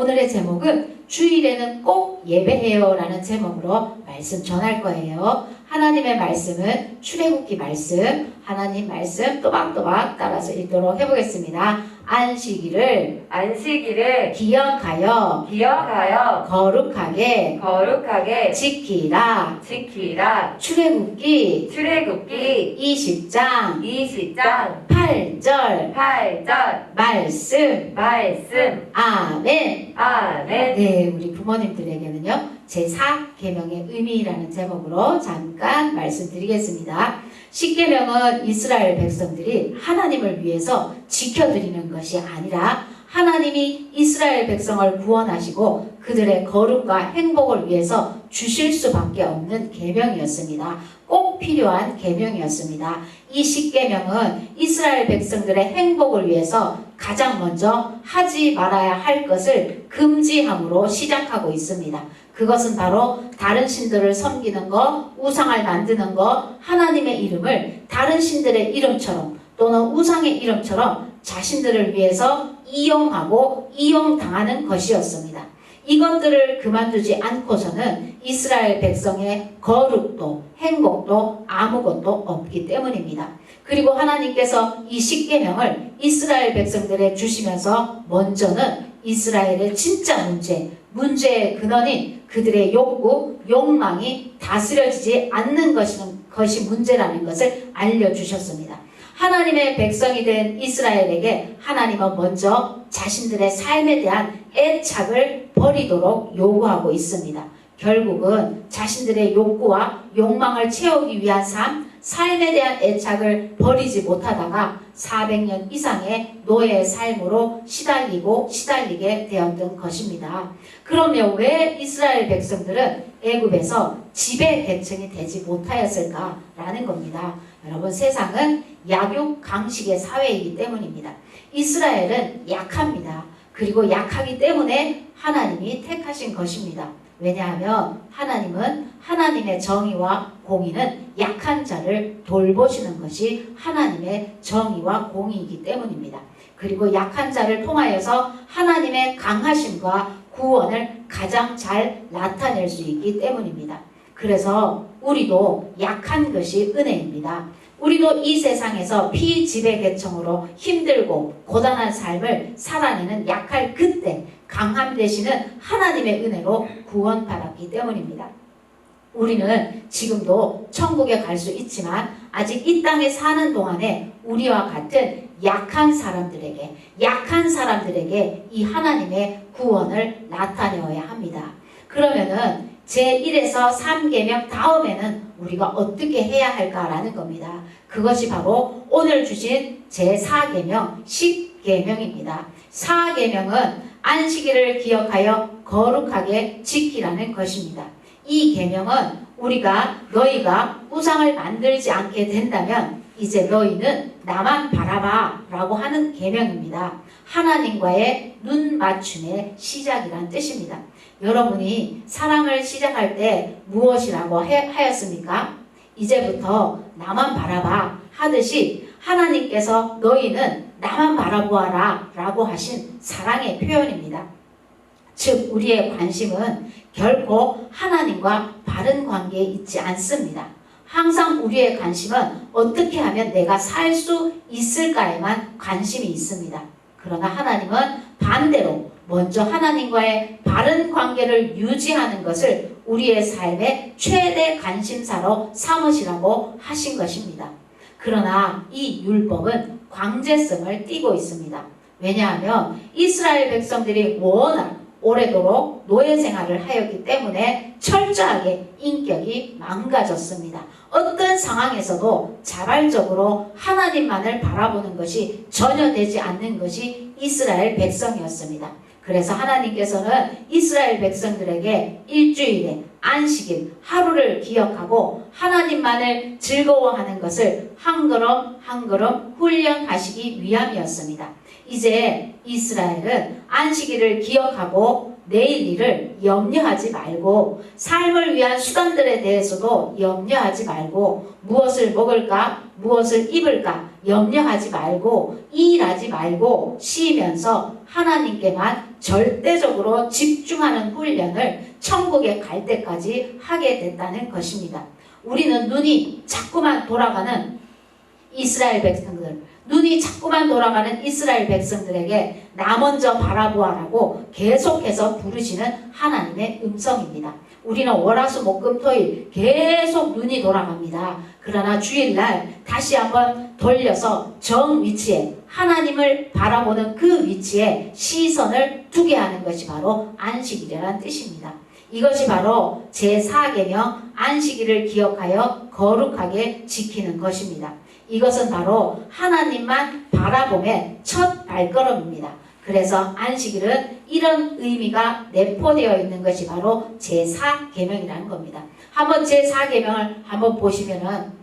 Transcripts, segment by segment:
오늘의 제목은 주일에는 꼭 예배해요 라는 제목으로 말씀 전할 거예요. 하나님의 말씀은 출애굽기 말씀, 하나님 말씀 또박또박 따라서 읽도록 해보겠습니다. 안식일을 기억하여 거룩하게 지키라. 출애굽기 20장 8절 말씀. 아멘. 네, 우리 부모님들에게는요, 제4계명의 의미라는 제목으로 잠깐 말씀드리겠습니다. 10계명은 이스라엘 백성들이 하나님을 위해서 지켜드리는 것이 아니라 하나님이 이스라엘 백성을 구원하시고 그들의 거룩과 행복을 위해서 주실 수밖에 없는 계명이었습니다. 꼭 필요한 계명이었습니다. 이 10계명은 이스라엘 백성들의 행복을 위해서 가장 먼저 하지 말아야 할 것을 금지함으로 시작하고 있습니다. 그것은 바로 다른 신들을 섬기는 것, 우상을 만드는 것, 하나님의 이름을 다른 신들의 이름처럼 또는 우상의 이름처럼 자신들을 위해서 이용하고 이용당하는 것이었습니다. 이것들을 그만두지 않고서는 이스라엘 백성의 거룩도 행복도 아무것도 없기 때문입니다. 그리고 하나님께서 이 10계명을 이스라엘 백성들에 주시면서 먼저는 이스라엘의 진짜 문제의 근원인 그들의 욕구, 욕망이 다스려지지 않는 것이 문제라는 것을 알려주셨습니다. 하나님의 백성이 된 이스라엘에게 하나님은 먼저 자신들의 삶에 대한 애착을 버리도록 요구하고 있습니다. 결국은 자신들의 욕구와 욕망을 채우기 위한 삶에 대한 애착을 버리지 못하다가 400년 이상의 노예의 삶으로 시달리게 되었던 것입니다. 그러면 왜 이스라엘 백성들은 애굽에서 지배 계층이 되지 못하였을까라는 겁니다. 여러분, 세상은 약육 강식의 사회이기 때문입니다. 이스라엘은 약합니다. 그리고 약하기 때문에 하나님이 택하신 것입니다. 왜냐하면 하나님은 하나님의 정의와 공의는 약한 자를 돌보시는 것이 하나님의 정의와 공의이기 때문입니다. 그리고 약한 자를 통하여서 하나님의 강하심과 구원을 가장 잘 나타낼 수 있기 때문입니다. 그래서 우리도 약한 것이 은혜입니다. 우리도 이 세상에서 피지배계층으로 힘들고 고단한 삶을 살아내는 약할 그때 강함 되시는 하나님의 은혜로 구원받았기 때문입니다. 우리는 지금도 천국에 갈 수 있지만 아직 이 땅에 사는 동안에 우리와 같은 약한 사람들에게 이 하나님의 구원을 나타내어야 합니다. 그러면은 제1에서 3계명 다음에는 우리가 어떻게 해야 할까라는 겁니다. 그것이 바로 오늘 주신 제4계명 10계명입니다. 4계명은 안식일을 기억하여 거룩하게 지키라는 것입니다. 이 계명은 너희가 우상을 만들지 않게 된다면 이제 너희는 나만 바라봐 라고 하는 계명입니다. 하나님과의 눈 맞춤의 시작이란 뜻입니다. 여러분이 사랑을 시작할 때 무엇이라고 하였습니까? 이제부터 나만 바라봐 하듯이 하나님께서 너희는 나만 바라보아라 라고 하신 사랑의 표현입니다. 즉 우리의 관심은 결코 하나님과 바른 관계에 있지 않습니다. 항상 우리의 관심은 어떻게 하면 내가 살 수 있을까에만 관심이 있습니다. 그러나 하나님은 반대로 먼저 하나님과의 바른 관계를 유지하는 것을 우리의 삶의 최대 관심사로 삼으시라고 하신 것입니다. 그러나 이 율법은 강제성을 띠고 있습니다. 왜냐하면 이스라엘 백성들이 워낙 오래도록 노예 생활을 하였기 때문에 철저하게 인격이 망가졌습니다. 어떤 상황에서도 자발적으로 하나님만을 바라보는 것이 전혀 되지 않는 것이 이스라엘 백성이었습니다. 그래서 하나님께서는 이스라엘 백성들에게 일주일에 안식일 하루를 기억하고 하나님만을 즐거워하는 것을 한 걸음 한 걸음 훈련하시기 위함이었습니다. 이제 이스라엘은 안식일을 기억하고 내일 일을 염려하지 말고 삶을 위한 수단들에 대해서도 염려하지 말고 무엇을 먹을까 무엇을 입을까 염려하지 말고 일하지 말고 쉬면서 하나님께만 절대적으로 집중하는 훈련을 천국에 갈 때까지 하게 됐다는 것입니다. 우리는 눈이 자꾸만 돌아가는 이스라엘 백성들, 눈이 자꾸만 돌아가는 이스라엘 백성들에게 나 먼저 바라보아라고 계속해서 부르시는 하나님의 음성입니다. 우리는 월화수목금토일 계속 눈이 돌아갑니다. 그러나 주일날 다시 한번 돌려서 정 위치에 하나님을 바라보는 그 위치에 시선을 두게 하는 것이 바로 안식일이라는 뜻입니다. 이것이 바로 제4계명 안식일을 기억하여 거룩하게 지키는 것입니다. 이것은 바로 하나님만 바라봄의 첫 발걸음입니다. 그래서 안식일은 이런 의미가 내포되어 있는 것이 바로 제4계명이라는 겁니다. 한번 제4계명을 한번 보시면은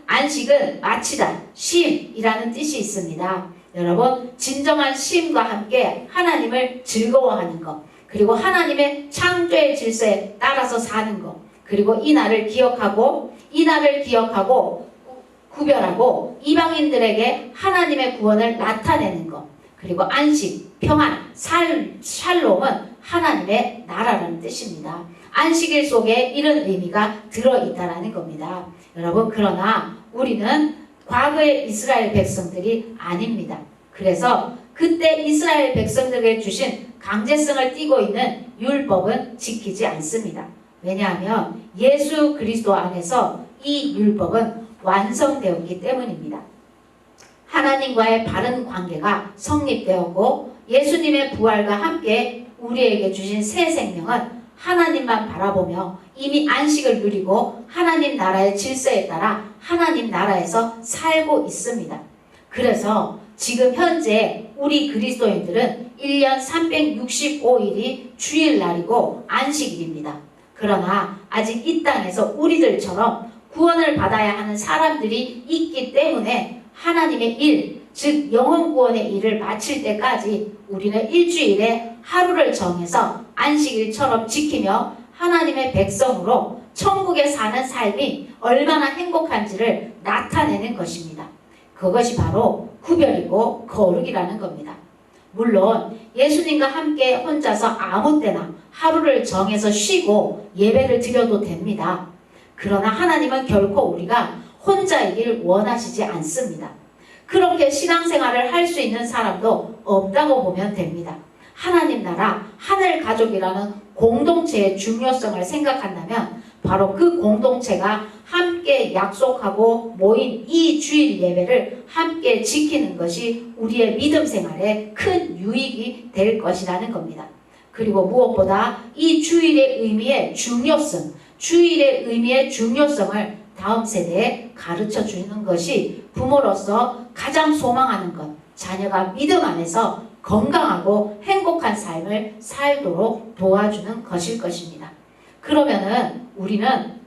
안식은 마치다, 쉼이라는 뜻이 있습니다. 여러분, 진정한 쉼과 함께 하나님을 즐거워하는 것, 그리고 하나님의 창조의 질서에 따라서 사는 것, 그리고 이 날을 기억하고 구별하고 이방인들에게 하나님의 구원을 나타내는 것, 그리고 안식, 평안, 샬롬은 하나님의 나라라는 뜻입니다. 안식일 속에 이런 의미가 들어있다는 겁니다. 여러분, 그러나 우리는 과거의 이스라엘 백성들이 아닙니다. 그래서 그때 이스라엘 백성들에게 주신 강제성을 띠고 있는 율법은 지키지 않습니다. 왜냐하면 예수 그리스도 안에서 이 율법은 완성되었기 때문입니다. 하나님과의 바른 관계가 성립되었고 예수님의 부활과 함께 우리에게 주신 새 생명은 하나님만 바라보며 이미 안식을 누리고 하나님 나라의 질서에 따라 하나님 나라에서 살고 있습니다. 그래서 지금 현재 우리 그리스도인들은 1년 365일이 주일날이고 안식일입니다. 그러나 아직 이 땅에서 우리들처럼 구원을 받아야 하는 사람들이 있기 때문에 하나님의 일, 즉 영혼 구원의 일을 마칠 때까지 우리는 일주일에 하루를 정해서 안식일처럼 지키며 하나님의 백성으로 천국에 사는 삶이 얼마나 행복한지를 나타내는 것입니다. 그것이 바로 구별이고 거룩이라는 겁니다. 물론 예수님과 함께 혼자서 아무 때나 하루를 정해서 쉬고 예배를 드려도 됩니다. 그러나 하나님은 결코 우리가 혼자이길 원하시지 않습니다. 그렇게 신앙생활을 할 수 있는 사람도 없다고 보면 됩니다. 하나님 나라, 하늘 가족이라는 공동체의 중요성을 생각한다면 바로 그 공동체가 함께 약속하고 모인 이 주일 예배를 함께 지키는 것이 우리의 믿음 생활에 큰 유익이 될 것이라는 겁니다. 그리고 무엇보다 이 주일의 의미의 중요성을 다음 세대에 가르쳐 주는 것이 부모로서 가장 소망하는 것, 자녀가 믿음 안에서 건강하고 행복한 삶을 살도록 도와주는 것일 것입니다. 그러면은 우리는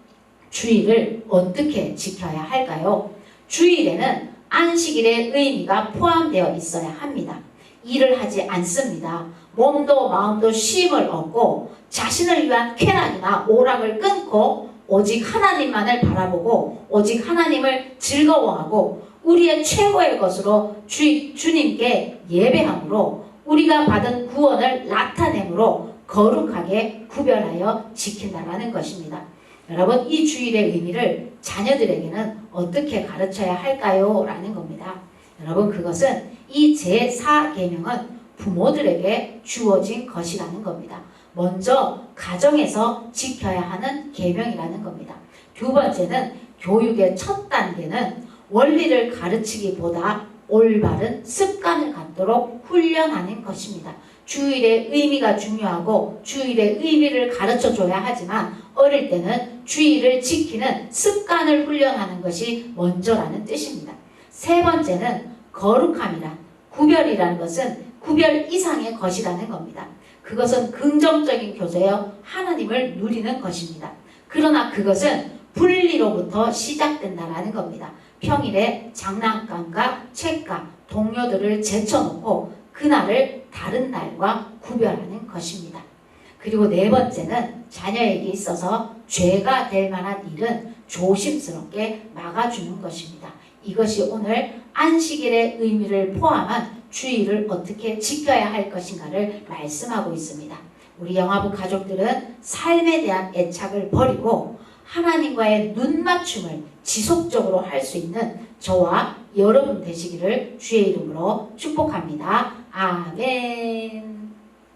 주일을 어떻게 지켜야 할까요? 주일에는 안식일의 의미가 포함되어 있어야 합니다. 일을 하지 않습니다. 몸도 마음도 쉼을 얻고 자신을 위한 쾌락이나 오락을 끊고 오직 하나님만을 바라보고 오직 하나님을 즐거워하고 우리의 최고의 것으로 주님께 예배함으로 우리가 받은 구원을 나타내므로 거룩하게 구별하여 지킨다라는 것입니다. 여러분, 이 주일의 의미를 자녀들에게는 어떻게 가르쳐야 할까요? 라는 겁니다. 여러분, 그것은 이 제4계명은 부모들에게 주어진 것이라는 겁니다. 먼저 가정에서 지켜야 하는 계명이라는 겁니다. 두 번째는 교육의 첫 단계는 원리를 가르치기보다 올바른 습관을 갖도록 훈련하는 것입니다. 주일의 의미가 중요하고 주일의 의미를 가르쳐줘야 하지만 어릴 때는 주일을 지키는 습관을 훈련하는 것이 먼저라는 뜻입니다. 세 번째는 거룩함이란 구별이라는 것은 구별 이상의 것이라는 겁니다. 그것은 긍정적인 교제여 하나님을 누리는 것입니다. 그러나 그것은 분리로부터 시작된다라는 겁니다. 평일에 장난감과 책과 동료들을 제쳐놓고 그날을 다른 날과 구별하는 것입니다. 그리고 네 번째는 자녀에게 있어서 죄가 될 만한 일은 조심스럽게 막아주는 것입니다. 이것이 오늘 안식일의 의미를 포함한 주일을 어떻게 지켜야 할 것인가를 말씀하고 있습니다. 우리 영화부 가족들은 삶에 대한 애착을 버리고 하나님과의 눈맞춤을 지속적으로 할 수 있는 저와 여러분 되시기를 주의 이름으로 축복합니다. 아멘.